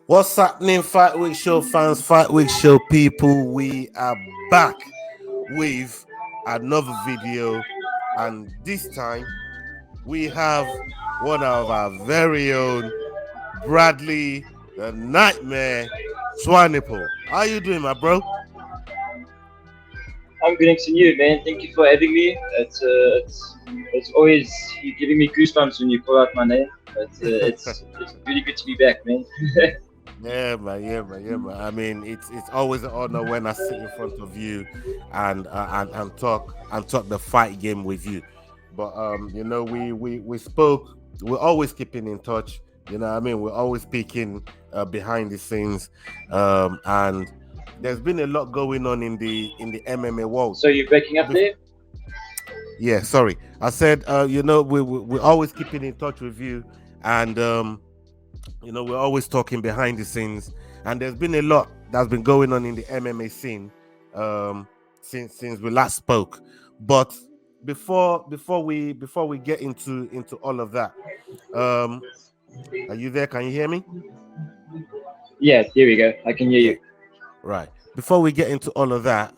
What's happening, Fight Week Show fans, Fight Week Show people? We are back with another video, and this time we have one of our very own Bradley, the Nightmare Swanepoel. How you doing, my bro? I'm getting to you, man. Thank you for having me. It's always you giving me goosebumps when you call out my name. But it's really good to be back, man. Yeah, man. I mean, it's always an honor when I sit in front of you and talk the fight game with you. But we spoke. We're always keeping in touch. You know, what I mean, we're always speaking behind the scenes, and there's been a lot going on in the MMA world. So you're breaking up there? Yeah, sorry. I said, we're always keeping in touch with you, and we're always talking behind the scenes, and there's been a lot that's been going on in the MMA scene since we last spoke. But before we get into all of that, um, are you there? Can you hear me? Yeah, there we go. I can hear Yeah. you. Right. Before we get into all of that,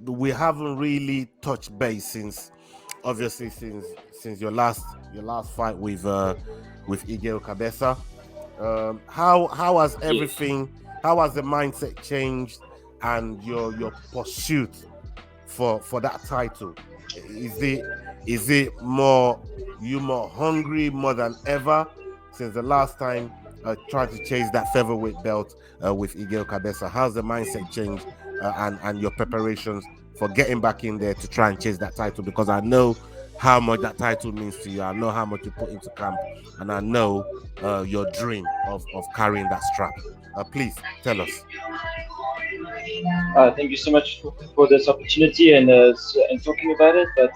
we haven't really touched base since, obviously, since your last fight with Igel Cabeza. How has Yes. everything? How has the mindset changed, and your pursuit for that title? Is it more hungry more than ever since the last time trying to chase that featherweight belt with Igel Cabeza? How's the mindset changed, and your preparations for getting back in there to try and chase that title? Because I know how much that title means to you. I know how much you put into camp, and I know your dream of carrying that strap. Please tell us. Thank you so much for this opportunity and talking about it. But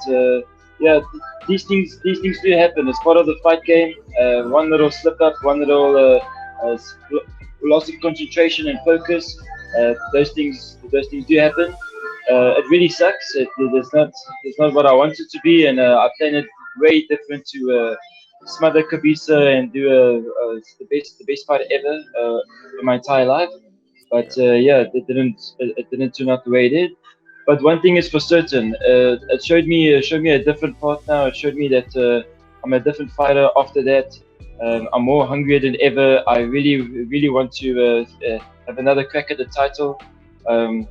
yeah, these things do happen. It's part of the fight game. Mm, One little slip up, one little loss of concentration and focus. Those things do happen. It really sucks. It's not what I want it to be, and I planned it way different to smother Kabisa and do the best fight ever in my entire life. But yeah. yeah, it didn't turn out the way it did. But one thing is for certain, it showed me a different path now. It showed me that I'm a different fighter after that. Mm, I'm more hungrier than ever. I really want to have another crack at the title. Um,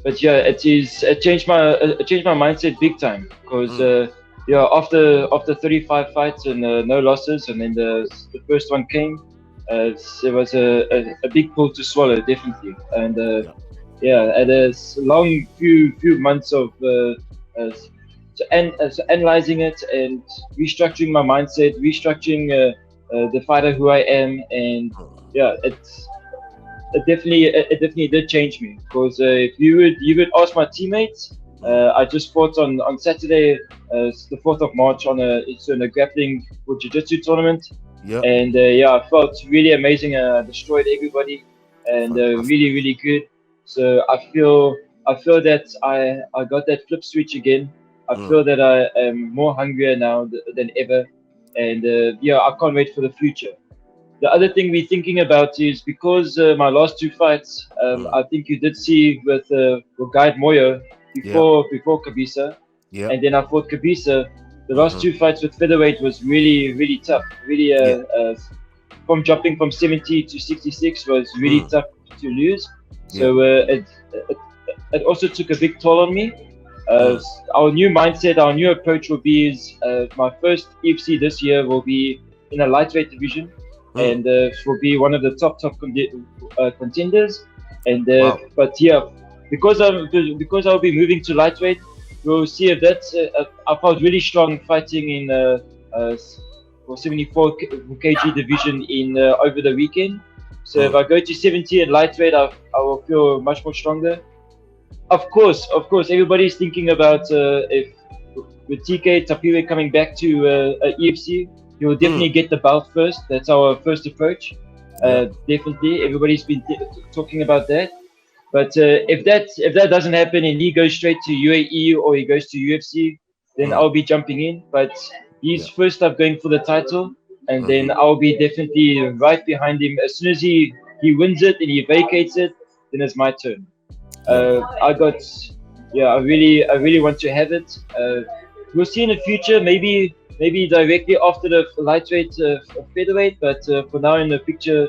but yeah, it changed my mindset big time because mm, yeah, after 35 fights and no losses, and then the first one came. It was a big pill to swallow, definitely, and yeah. yeah, and a long few months of so analyzing it and restructuring my mindset, restructuring the fighter who I am, and Mm, yeah, it definitely did change me because if you would ask my teammates, mm, I just fought on Saturday, the 4th of March, on a grappling or jiu-jitsu tournament, yep. and yeah, I felt really amazing. Destroyed everybody, and Fantastic. really good. So I feel that I got that flip switch again. I Mm, feel that I am more hungrier now than ever, and yeah, I can't wait for the future. The other thing we're thinking about is because my last two fights, mm, I think you did see with Guide Moyo yep. before Kabisa, Yep. and then I fought Kabisa. The last Mm-hmm. two fights with featherweight was really tough. Really, Yeah. from jumping from 70 to 66 was really Mm, tough to lose. yeah. So it it also took a big toll on me. Mm, Our new mindset, our new approach will be is my first EFC this year will be in a lightweight division, mm. and will be one of the top contenders. And Wow. but yeah, because I'll be moving to lightweight, we'll see if that's. I felt really strong fighting in uh, for 74 kg division in over the weekend. So if Mm, I go to 70 at lightweight, I will feel much more stronger. Of course, everybody's thinking about if with TK Tapiwe coming back to EFC, he will definitely mm. get the belt first. That's our first approach. Yep. Definitely, everybody's been talking about that. But if that doesn't happen and he goes straight to UAE or he goes to UFC, then Mm, I'll be jumping in. But he's yep. first up going for the title. and then I'll be definitely right behind him. As soon as he wins it and he vacates it, then it's my turn. Yeah, man. I really want to have it. We'll see in the future, maybe directly after the lightweight featherweight, but for now in the picture,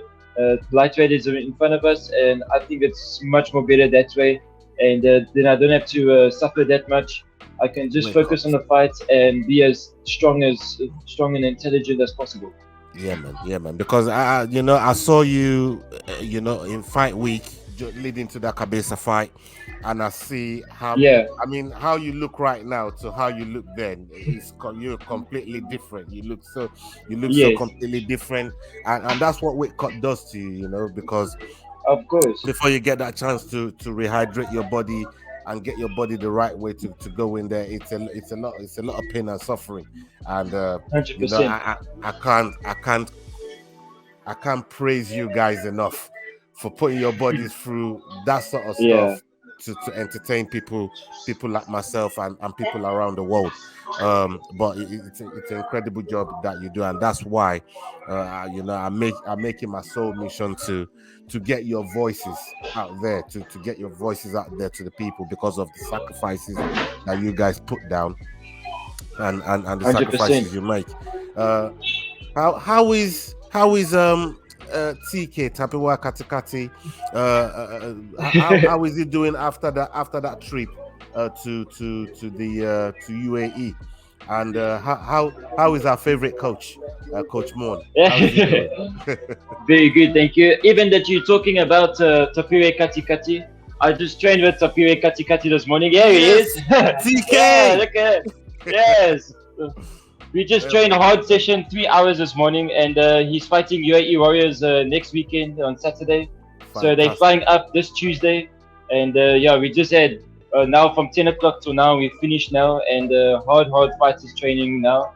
lightweight is in front of us, and I think it's much more better that way. And then I don't have to suffer that much. I can just focus on the fight and be as strong and intelligent as possible. Yeah, man. Yeah, man. Because I saw you, in fight week leading to that Cabeza fight, and I see how. Yeah. I mean, how you look right now to how you look then. You're completely different. You look so Yes. completely different, and that's what weight cut does to you. Because of course, before you get that chance to rehydrate your body and get your body the right way to go in there, it's a lot of pain and suffering, and 100%. I can't praise you guys enough for putting your bodies through that sort of stuff to entertain people like myself and people around the world. But it's an incredible job that you do, and that's why I'm making my sole mission to get your voices out there, to get your voices out there to the people, because of the sacrifices that you guys put down and the 100%. sacrifices you make. How is TK Tapiwa Katikati? How is he doing after that trip to UAE? And how is our favorite coach, Coach Morne? Very good, thank you. Even that you're talking about Tapiwa Katikati, I just trained with Tapiwa Katikati this morning. Yeah, he is. TK. Yeah, look at it. Yes. We just trained a hard session, 3 hours this morning, and he's fighting UAE Warriors next weekend on Saturday. Fantastic. So they're flying up this Tuesday, and we just had now from 10 o'clock till now. We finished now, and hard fighters training now.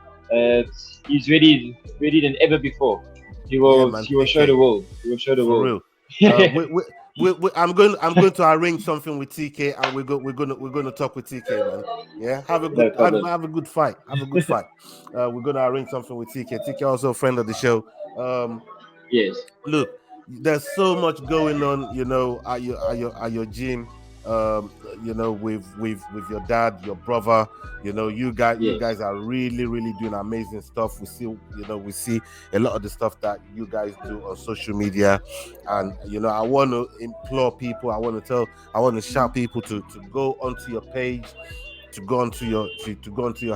He's ready than ever before. He will show the world. He will show the world. Real. I'm going to arrange something with TK, and we're gonna talk with TK, man. Yeah, have a good fight. We're gonna arrange something with TK. TK also a friend of the show. Yes. Look, there's so much going on, at your gym. With your dad, your brother, you guys are really doing amazing stuff. We see a lot of the stuff that you guys do on social media, and I want to implore people, I want to shout people to go onto your page, to go onto your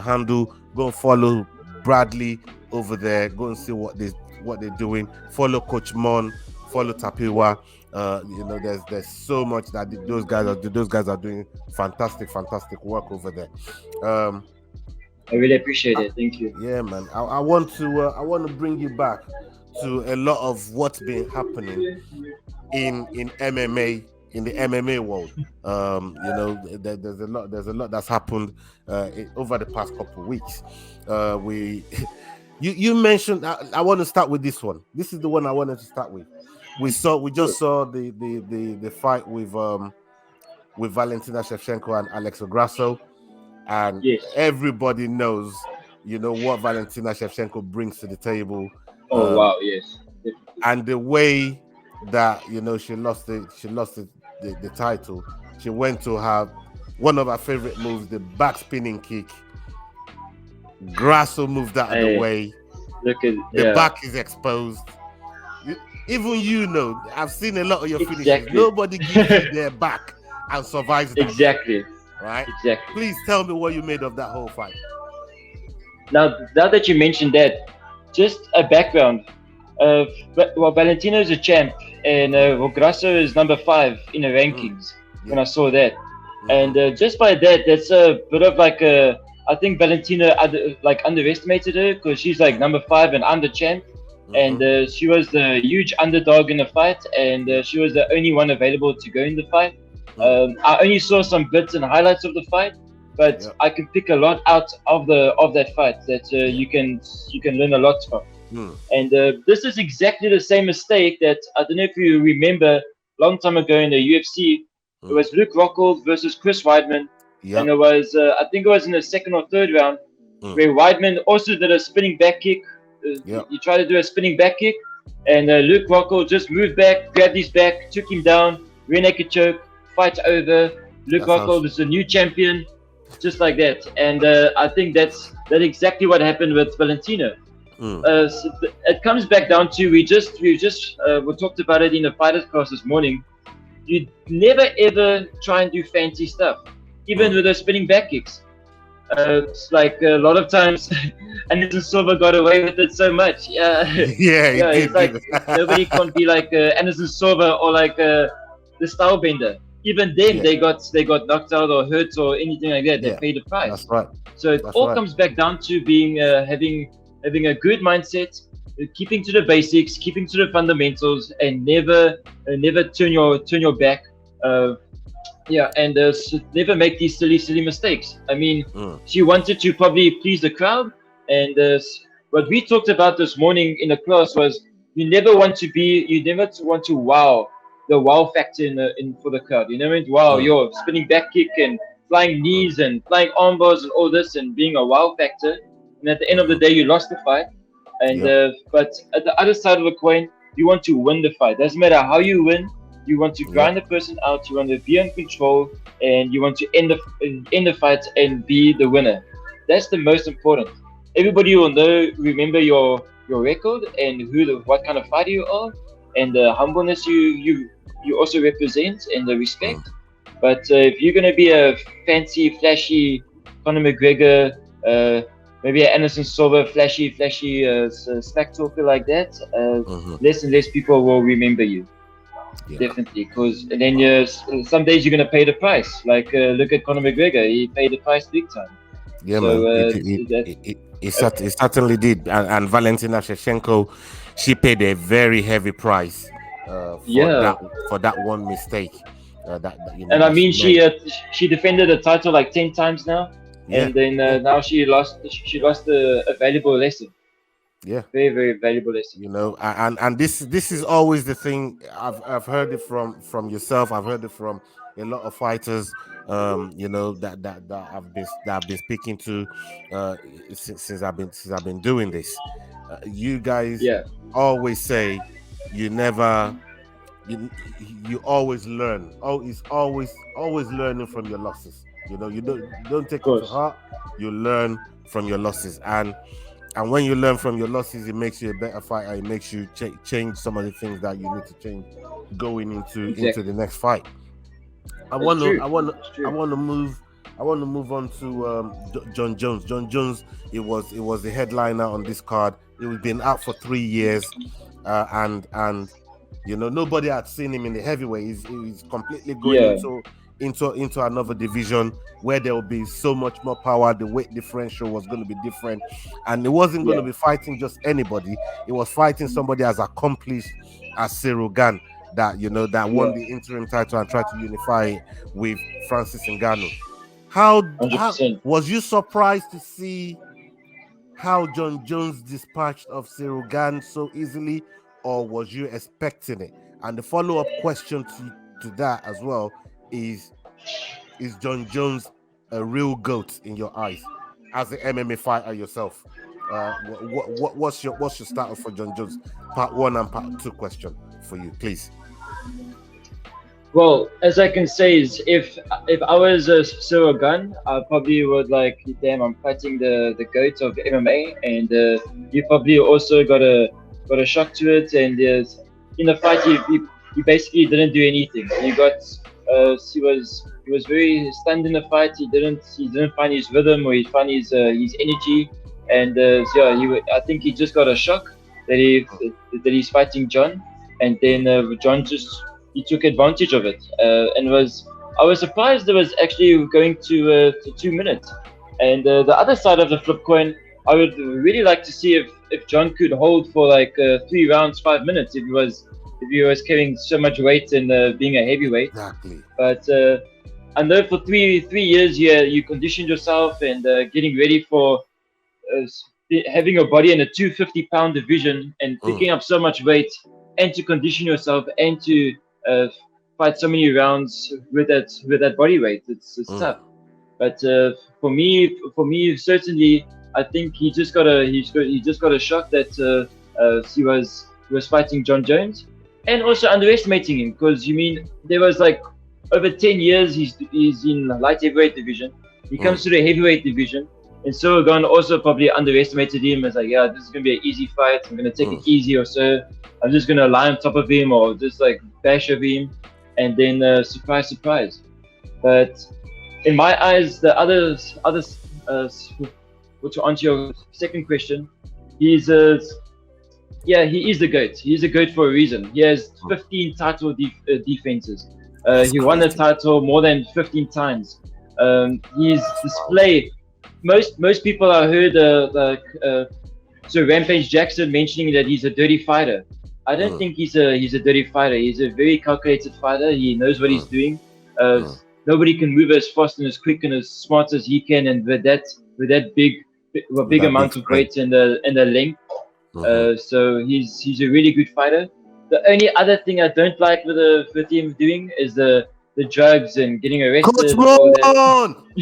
handle, go and follow Bradley over there, go and see what they're doing, follow Coach Morne, follow Tapiwa. There's so much that those guys are doing fantastic work over there. I really appreciate it. Thank you. Yeah, man. I want to bring you back to a lot of what's been happening in MMA, in the MMA world. There's a lot that's happened over the past couple of weeks. You mentioned, I want to start with this one. This is the one I wanted to start with. We just saw the fight with Valentina Shevchenko and Alex Grasso, and everybody knows what Valentina Shevchenko brings to the table. Wow, yes. And the way that she lost the title, she went to have one of her favorite moves, the back spinning kick. Grasso moved out of the way. The back is exposed. Even I've seen a lot of your finishes. Nobody gives you their back and survives that. Exactly. Right? Exactly. Please tell me what you made of that whole fight. Now that you mentioned that, just a background. Valentino is a champ, and Grasso is number 5 in the rankings. When I saw that, and just by that, that's a bit of like a. I think Valentina underestimated her, because she's like number 5 and I'm the champ. And she was the huge underdog in the fight, and she was the only one available to go in the fight. I only saw some bits and highlights of the fight, but I can pick a lot out of that fight that you can learn a lot from. And this is exactly the same mistake that, I don't know if you remember, long time ago in the UFC, it was Luke Rockhold versus Chris Weidman, and it was I think it was in the second or third round, where Weidman also did a spinning back kick. He tried to do a spinning back kick, and Luke Rockhold just moved back, grabbed his back, took him down, rear naked choke, fight over. Luke Rockhold is the new champion, just like that. And I think that's exactly what happened with Valentino. So it comes back down to we talked about it in the fighters class this morning. You never ever try and do fancy stuff, even with those spinning back kicks. It's like a lot of times, Anderson Silva got away with it so much. It's like nobody can be like Anderson Silva or like the Stylebender. Even then, they got knocked out or hurt or anything like that. They paid the price. That's right. So it all comes back down to being having a good mindset, keeping to the basics, keeping to the fundamentals, and never turn your back. And never make these silly mistakes. I mean, she wanted to probably please the crowd, and what we talked about this morning in the class was you never want to wow the wow factor in for the crowd. You never wow your spinning back kick and flying knees and flying arm bars and all this and being a wow factor. And at the end of the day, you lost the fight. And but at the other side of the coin, you want to win the fight. Doesn't matter how you win. You want to grind the person out. You want to be in control, and you want to end the fight and be the winner. That's the most important. Everybody will remember your record and what kind of fighter you are, and the humbleness you also represent and the respect. But if you're gonna be a fancy, flashy Conor McGregor, maybe an Anderson Silva, flashy smack talker like that, less and less people will remember you. Definitely, because then some days you're gonna pay the price. Like look at Conor McGregor, he paid the price big time. Yeah, so, man. It certainly did. And Valentina Shevchenko, she paid a very heavy price for that one mistake. And I mean, she defended the title like 10 times now, and then now she lost a valuable lesson. Yeah, very, very valuable lesson. You know, and this is always the thing. I've heard it from yourself. I've heard it from a lot of fighters. You know, that I've been speaking to since I've been doing this. You guys always say you always learn. It's always learning from your losses. You know, you don't take it to heart. You learn from your losses, and when you learn from your losses, it makes you a better fighter. It makes you change some of the things that you need to change going into the next fight. I want to move on to John Jones. John Jones, it was the headliner on this card. He's been out for 3 years, and you know, nobody had seen him in the heavyweight. He's completely going into another division where there will be so much more power. The weight differential was going to be different, and it wasn't going to be fighting just anybody. It was fighting somebody as accomplished as Ciryl Gane, that won the interim title and tried to unify it with Francis Ngannou. How was you surprised to see how John Jones dispatched of Ciryl Gane so easily, or was you expecting it? And the follow-up question to that as well is John Jones a real GOAT in your eyes as an MMA fighter yourself? What's your start for John Jones? Part 1 and part 2 question for you, please. Well, as I can say is if I was a Ciryl Gane, I probably would like, damn, I'm fighting the GOAT of MMA, and you probably also got a shock to it, and in the fight he basically didn't do anything. He was very stunned in the fight. He didn't find his rhythm or he find his energy, and I think he just got a shock that he's fighting John, and then John he took advantage of it, and I was surprised it was actually going to 2 minutes. And the other side of the flip coin, I would really like to see if John could hold for like 3 rounds, 5 minutes if he was carrying so much weight and being a heavyweight. Exactly. But I know for 3 years you conditioned yourself and getting ready for having your body in a 250-pound division and picking up so much weight, and to condition yourself and to fight so many rounds with that body weight. It's tough. But for me, certainly, I think he just got a shock that he was fighting John Jones, and also underestimating him because you mean there was like over 10 years he's in light heavyweight division. He comes to the heavyweight division, and so Gon also probably underestimated him as like, yeah, this is gonna be an easy fight. I'm gonna take it easy or so. I'm just gonna lie on top of him or just like bash over him, and then surprise, surprise. But in my eyes, the others, to answer your second question, he's he is the GOAT. He is the GOAT for a reason. He has 15 title defenses. He won the title more than 15 times. His display. Most people I heard so Rampage Jackson mentioning that he's a dirty fighter. I don't think he's a dirty fighter. He's a very calculated fighter. He knows what he's doing. Nobody can move as fast and as quick and as smart as he can, and with that big amount of weight and the length. So he's a really good fighter. The only other thing I don't like with him doing is the drugs and getting arrested. Coach Morne!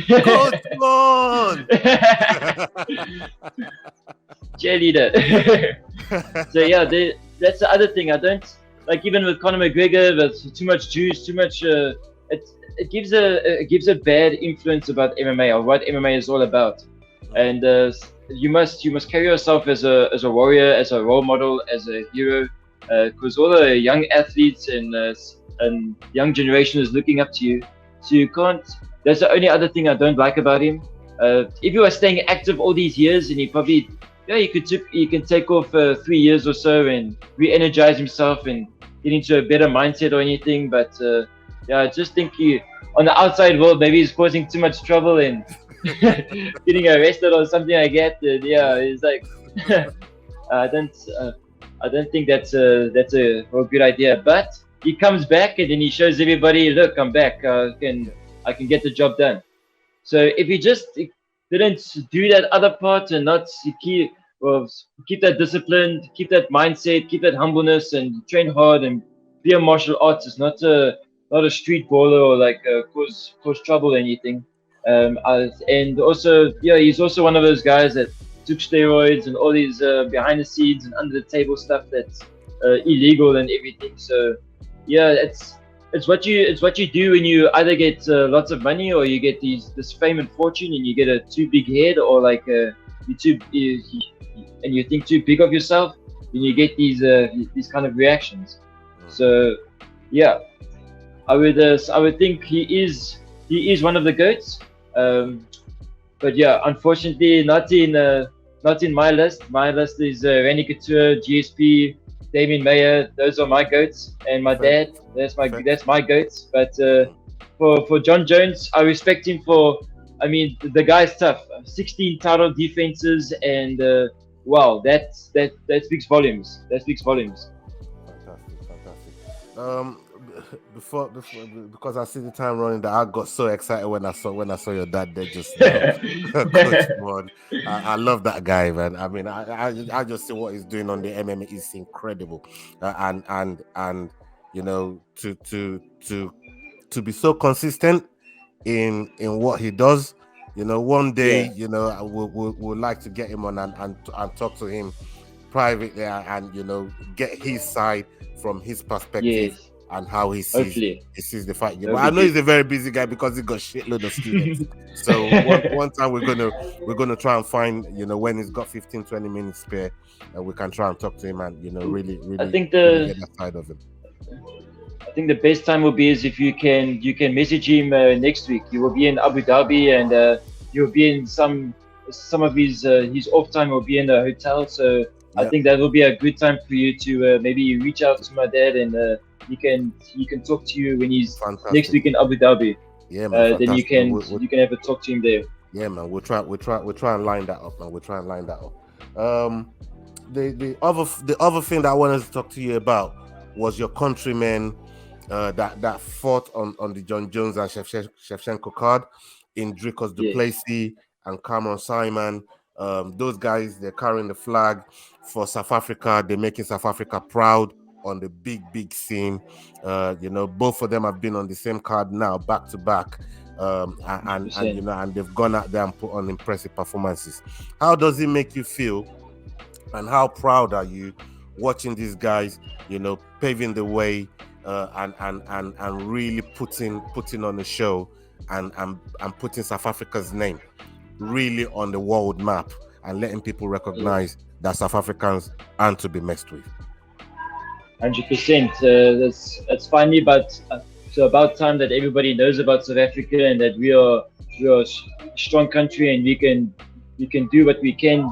Coach Morne! Cheerleader. So yeah, that's the other thing. I don't like, even with Conor McGregor, with too much juice, too much. It gives a bad influence about MMA or what MMA is all about, and you must carry yourself as a warrior, as a role model, as a hero, because all the young athletes and young generation is looking up to you. So you can't. That's the only other thing I don't like about him. If you are staying active all these years, and he probably, he can take off 3 years or so and re-energize himself and get into a better mindset or anything. But I just think he, on the outside world, maybe he's causing too much trouble and getting arrested or something like that. It's like I don't think that's a good idea. But he comes back and then he shows everybody, look, I'm back. I can get the job done. So if he just didn't do that other part and not keep that discipline, keep that mindset, keep that humbleness, and train hard and be a martial artist, not a street baller or like cause trouble or anything. And also, he's also one of those guys that took steroids and all these behind the scenes and under the table stuff that's illegal and everything. So it's what you do when you either get lots of money or you get this fame and fortune and you get a too big head, or like and you think too big of yourself, and you get these kind of reactions. So I would think he is one of the GOATs. But unfortunately not in my list. My list is Randy Couture, GSP, Damien Mayer. Those are my GOATs, and my dad. That's my GOATs. But for John Jones, I respect him for. I mean, the guy's tough. 16 title defenses, and wow, that speaks volumes. That speaks volumes. Fantastic. Before, because I see the time running, that I got so excited when I saw your dad there just now. Coach Morne. I love that guy, man. I mean, I just see what he's doing on the MMA is incredible, and to be so consistent in what he does. One day, we'll like to get him on and talk to him privately and get his side from his perspective. Yes. And how he sees the fight. But I know he's a very busy guy because he got shitload of students. So one time we're gonna try and find when he's got 15-20 minutes spare, we can try and talk to him and really I think really get that side of him. I think the best time will be is if you can message him next week. He will be in Abu Dhabi, and you'll be in some of his off time will be in the hotel. So I think that will be a good time for you to maybe reach out to my dad, and he can talk to you when he's next week in Abu Dhabi. Yeah, man. Then you can have a talk to him there. Yeah, man. We'll try and line that up, man. We'll try and line that up. The other thing that I wanted to talk to you about was your countrymen that fought on the John Jones and Shevchenko card in Dricus, Plessis and Cameron Saaiman. Those guys, they're carrying the flag for South Africa. They're making South Africa proud on the big scene. Both of them have been on the same card now, back to back. And they've gone out there and put on impressive performances. How does it make you feel, and how proud are you watching these guys, paving the way and really putting on a show and putting South Africa's name really on the world map and letting people recognize that South Africans aren't to be messed with? 100%. That's finally, but so about time that everybody knows about South Africa and that we are a strong country and we can do what we can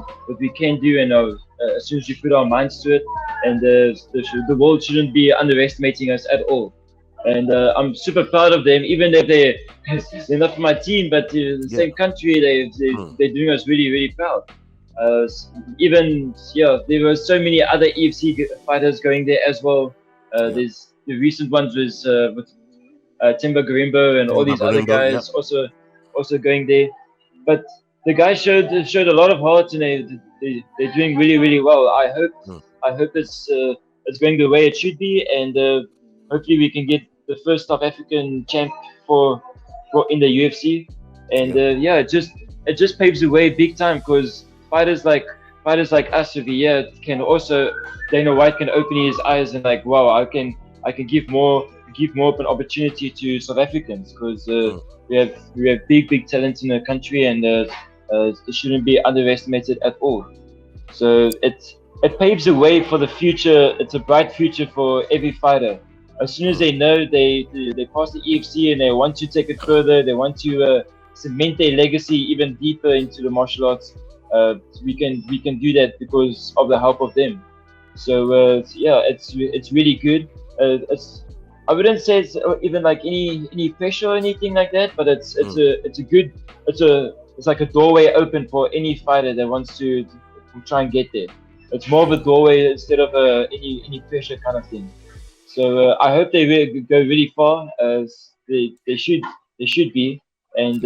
do, and as soon as we put our minds to it, and the world shouldn't be underestimating us at all. And I'm super proud of them, even if they're not from my team, but the same country. They're doing us really, really proud. There were so many other EFC fighters going there as well. There's the recent ones with Timber Garimbo and all these other guys also going there. But the guys showed a lot of heart, and they're doing really, really well. I hope it's going the way it should be, and hopefully we can get the first South African champ for in the UFC. And it just paves the way big time, because fighters like us over here can also, Dana White can open his eyes and like, wow, I can give more of an opportunity to South Africans, because we have big talent in the country, and it shouldn't be underestimated at all. So it paves the way for the future. It's a bright future for every fighter. As soon as they know they pass the EFC and they want to take it further, they want to cement their legacy even deeper into the martial arts, we can do that because of the help of them. So it's really good. I wouldn't say it's even like any pressure or anything like that, but it's like a doorway open for any fighter that wants to try and get there. It's more of a doorway instead of any pressure kind of thing. So I hope they really go really far, as they should be, and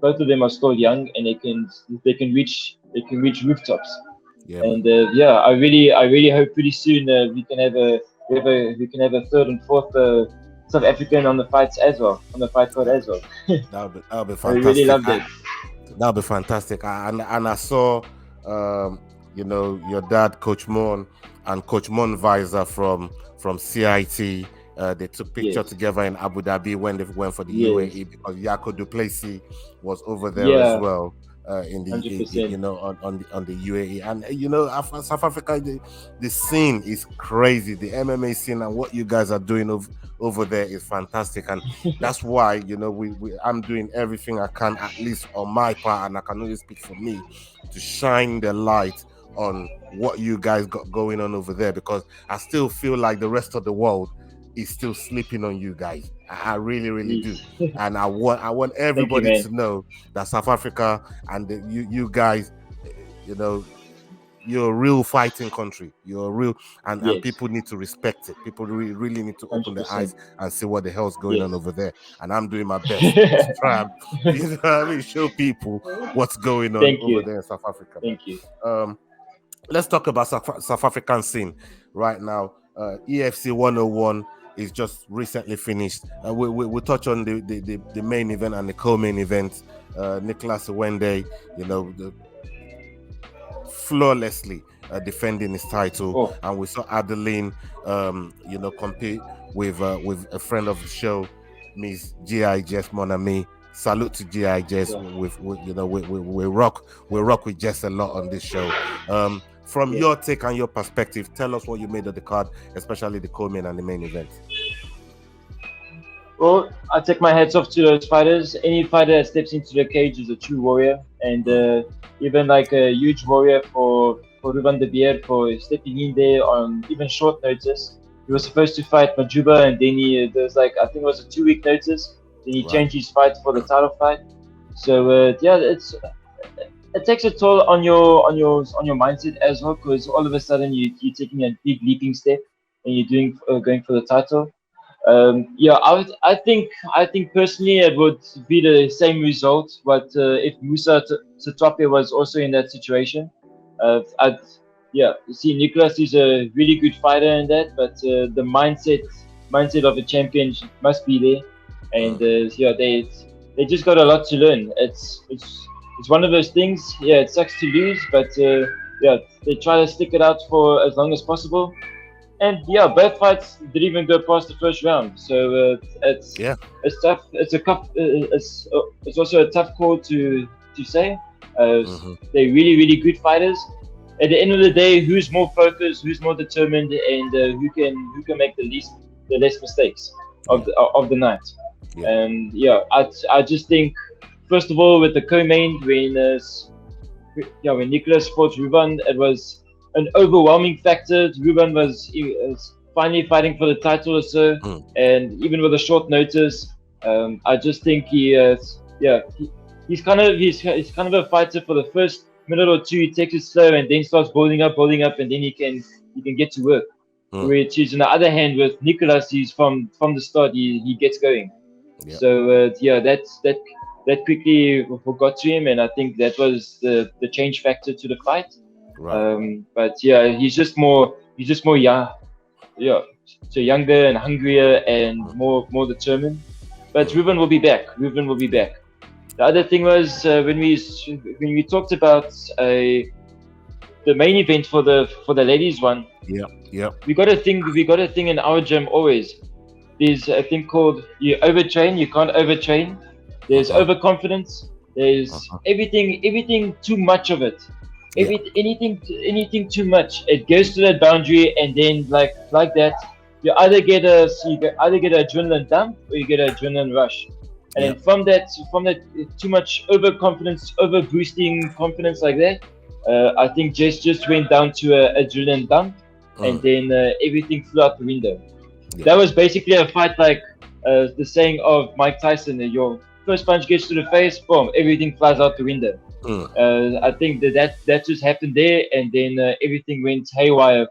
both of them are still young, and they can reach rooftops. Yeah, and I really hope pretty soon we can have a third and fourth South African on the fights as well, on the fight card as well. That'll be fantastic. I really loved it. That'll be fantastic. And I saw your dad, Coach Morne, and Coach Morne Visor from CIT. They took picture together in Abu Dhabi when they went for the UAE, because Jaco du Plessis was over there as well in the 100%. on the UAE. And South Africa, the scene is crazy. The MMA scene and what you guys are doing over there is fantastic, and that's why I'm doing everything I can, at least on my part, and I can only speak for me, to shine the light on what you guys got going on over there, because I still feel like the rest of the world is still sleeping on you guys. I really do. And I want everybody to know that South Africa and you guys, you're a real fighting country. You're a real, and people need to respect it. People really need to open 100%. their eyes and see what the hell's going on over there. And I'm doing my best to try and show people what's going on over there in South Africa. Thank you. Let's talk about South African scene right now. EFC 101 is just recently finished. We'll touch on the main event and the co-main event. Nicholas Wende, flawlessly defending his title, and we saw Adeline, compete with a friend of the show, Miss G.I. Jess Mon Ami. Salute to G.I. Jess. We rock with Jess a lot on this show. From your take and your perspective, tell us what you made of the card, especially the co-main and the main event. Well, I take my hats off to those fighters. Any fighter that steps into the cage is a true warrior, and even like a huge warrior for Ruben de Beer for stepping in there on even short notice. He was supposed to fight Majuba, and then there was I think it was a 2-week notice. Then he changed his fight for the title fight. So it takes a toll on your mindset as well, because all of a sudden you're taking a big leaping step and you're going for the title. I think personally it would be the same result, but if Musa Setope was also in that situation, yeah, you see, Nicholas is a really good fighter in that, but the mindset of a champion must be there, and yeah, they just got a lot to learn. It's one of those things. Yeah, it sucks to lose, but yeah, they try to stick it out for as long as possible. And yeah, both fights didn't even go past the first round, so Yeah. it's tough. It's also a tough call to say. Uh, Hmm. they're really good fighters. At the end of the day, who's more focused, who's more determined, and who can make the less mistakes Yeah. of the night. Yeah. And yeah, I just think first of all with the co-main when Nicholas fought Ruben, it was an overwhelming factor. Ruben was finally fighting for the title or so, Mm. and even with a short notice, I just think he's kind of a fighter for the first minute or two. He takes it slow and then starts building up, and then he can get to work. Mm. Which is on the other hand with Nicholas, he's from the start he gets going. Yeah. So yeah, that quickly got to him, and I think that was the change factor to the fight. Right. But yeah, he's just more young, yeah, so younger and hungrier and Mm. more determined. But Mm. Ruben will be back. Ruben will be back. The other thing was when we talked about the main event for the ladies one, Yeah. Yeah. we got a thing in our gym always. There's a thing called you overtrain, you can't overtrain. There's Uh-huh. overconfidence. There's Uh-huh. everything too much of it. Yeah. Anything too much. It goes to that boundary, and then like that, you either get an adrenaline dump or you get an adrenaline rush. And Yeah. then from that too much overconfidence, over boosting confidence like that, I think just went down to a adrenaline dump, and Mm. then everything flew out the window. Yeah. That was basically a fight like the saying of Mike Tyson: your first punch gets to the face, boom, everything flies out the window. Mm. I think that just happened there, and then everything went haywire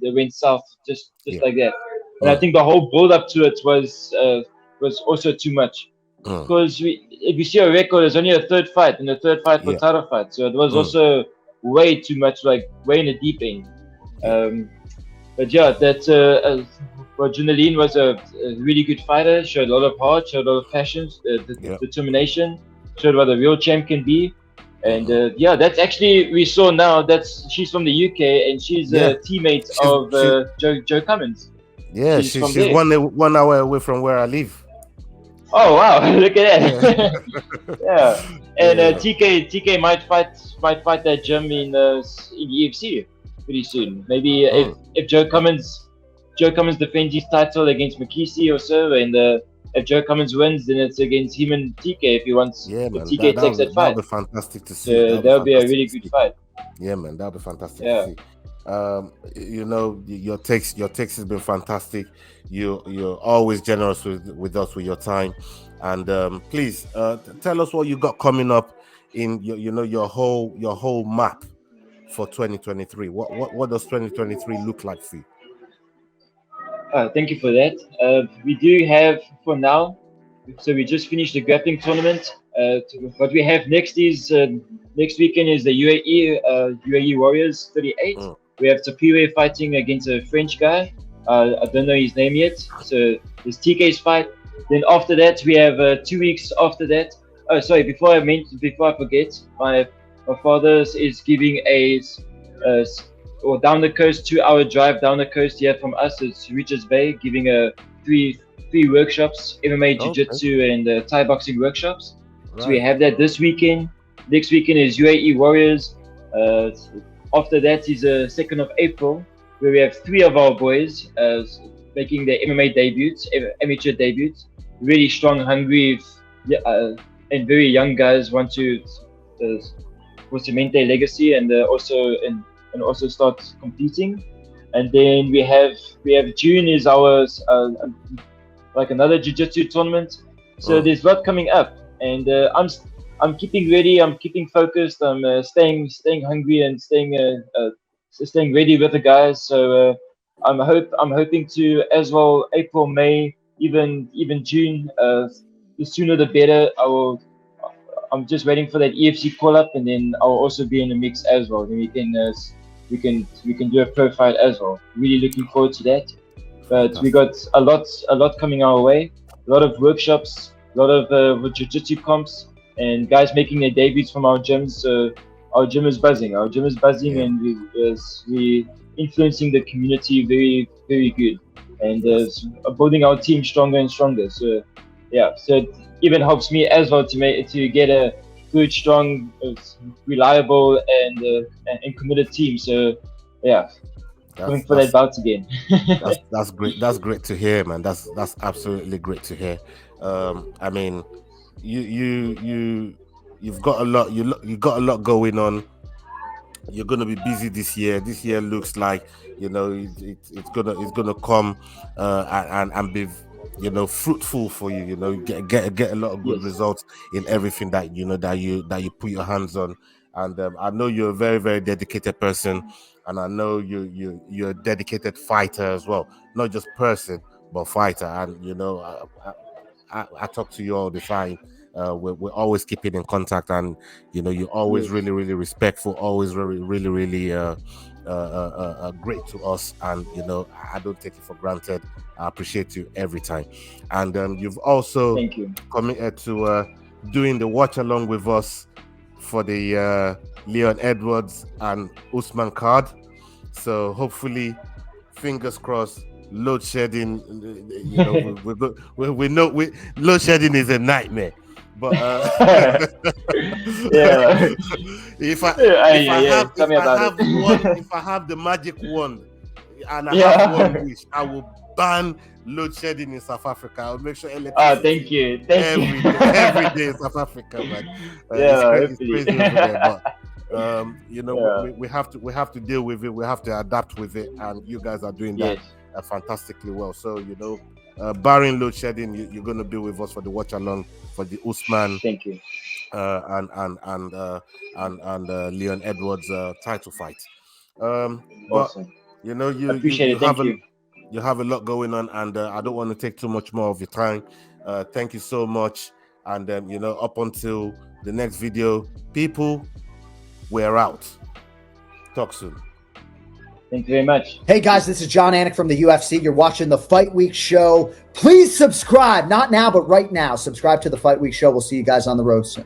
they went south just Yeah. like that. And I Mm. think the whole build up to it was also too much Mm. because if you see a record, it's only a third fight and a third fight for Yeah. title fight, so it was Mm. also way too much, like way in the deep end. Yeah. But yeah, well, Junaline was a really good fighter. Showed a lot of heart, showed a lot of passion, Yeah. determination. Showed what a real champ can be. And Mm-hmm. yeah, that's actually we saw now. She's from the UK and she's Yeah. a teammate She's of she Joe Cummins. yeah, She's from she's there. 1 hour away from where I live. Oh wow, look at Yeah. that. Yeah, and Yeah. TK might fight that gym in EFC pretty soon. Maybe Mm. if Joe Cummins defends his title against McKessie or so, and if Joe Cummins wins, then it's against him and TK Yeah, if man. TK takes that That'll fight. be fantastic to see. So That'll be that'll be a fantastic really to good see. fight. Yeah, man. That'll be fantastic to Yeah. see. Your text has been fantastic. You're always generous with us with your time, and please tell us what you got coming up in your whole map for 2023. What does 2023 look like for you? Thank you for that. We do have for now. So we just finished the grappling tournament. What we have next weekend is the UAE Warriors 38. Mm. We have Tapire fighting against a French guy. I don't know his name yet. So there's TK's fight. Then after that we have 2 weeks after that. Oh, sorry. Before I forget, my father is giving a or down the coast 2 hour drive down the coast here from us. It's Richards Bay, giving a three workshops, MMA, Okay. Jiu-Jitsu, and Thai boxing workshops. So we Right. have that this weekend. Next weekend is UAE Warriors. Uh, After that is the 2nd of April, where we have three of our boys making their MMA debuts, amateur debuts. Really strong, hungry, and very young guys want to cement their legacy and also start competing. And then we have June is ours, like another jiu-jitsu tournament. So Mm. there's a lot coming up, and I'm keeping ready. I'm keeping focused. I'm staying hungry and staying ready with the guys. So I'm hoping to as well April, May, even June. The sooner the better. I'm just waiting for that EFC call up, and then I'll also be in the mix as well. Then we can we can do a pro fight as well. Really looking forward to that. But we got a lot coming our way. A lot of workshops, a lot of jiu-jitsu comps, and guys making their debuts from our gyms. So our gym is buzzing. Our gym is buzzing, Yeah. and we influencing the community very, very good, and building our team stronger and stronger. So yeah, so it even helps me as well to get a good, strong, reliable, and committed team. So yeah, going for that bout again. That's great. That's great to hear, man. That's absolutely great to hear. I mean, you've got a lot. You got a lot going on. You're gonna be busy this year. This year looks like, you know, it's gonna come and be, you know, fruitful for you. You know, get a lot of good Yes. results in everything that you know that you put your hands on. And I know you're a very, very dedicated person, and I know you're a dedicated fighter as well, not just person but fighter. And you know, I talk to you all the time. We're always keeping in contact, and you know, you're always Yes. really, really respectful, always really, really, really great to us. And you know, I don't take it for granted. I appreciate you every time. And you've also Thank you. committed to doing the watch along with us for the Leon Edwards and Usman card. So hopefully, fingers crossed, load shedding. You know, we know load shedding is a nightmare. But Yeah. if I Tell me about have it. one, if I have the magic wand and I have Yeah. one wish, I will ban load shedding in South Africa. I'll make sure Thank you. Thank you. every day in South Africa, man. Yeah, It's hopefully. crazy over there, but you know, Yeah. we have to deal with it. We have to adapt with it, and you guys are doing that Yes. fantastically well. So you know, barring load shedding, you're going to be with us for the watch along for the Usman Thank you. and Leon Edwards title fight. But Awesome. you know, Appreciate it. Thank you. you have a lot going on, and I don't want to take too much more of your time. Thank you so much, and you know, up until the next video, people, we're out. Talk soon. Thank you very much. Hey guys, this is John Anik from the UFC. You're watching the Fight Week Show. Please subscribe. Not now, but right now. Subscribe to the Fight Week Show. We'll see you guys on the road soon.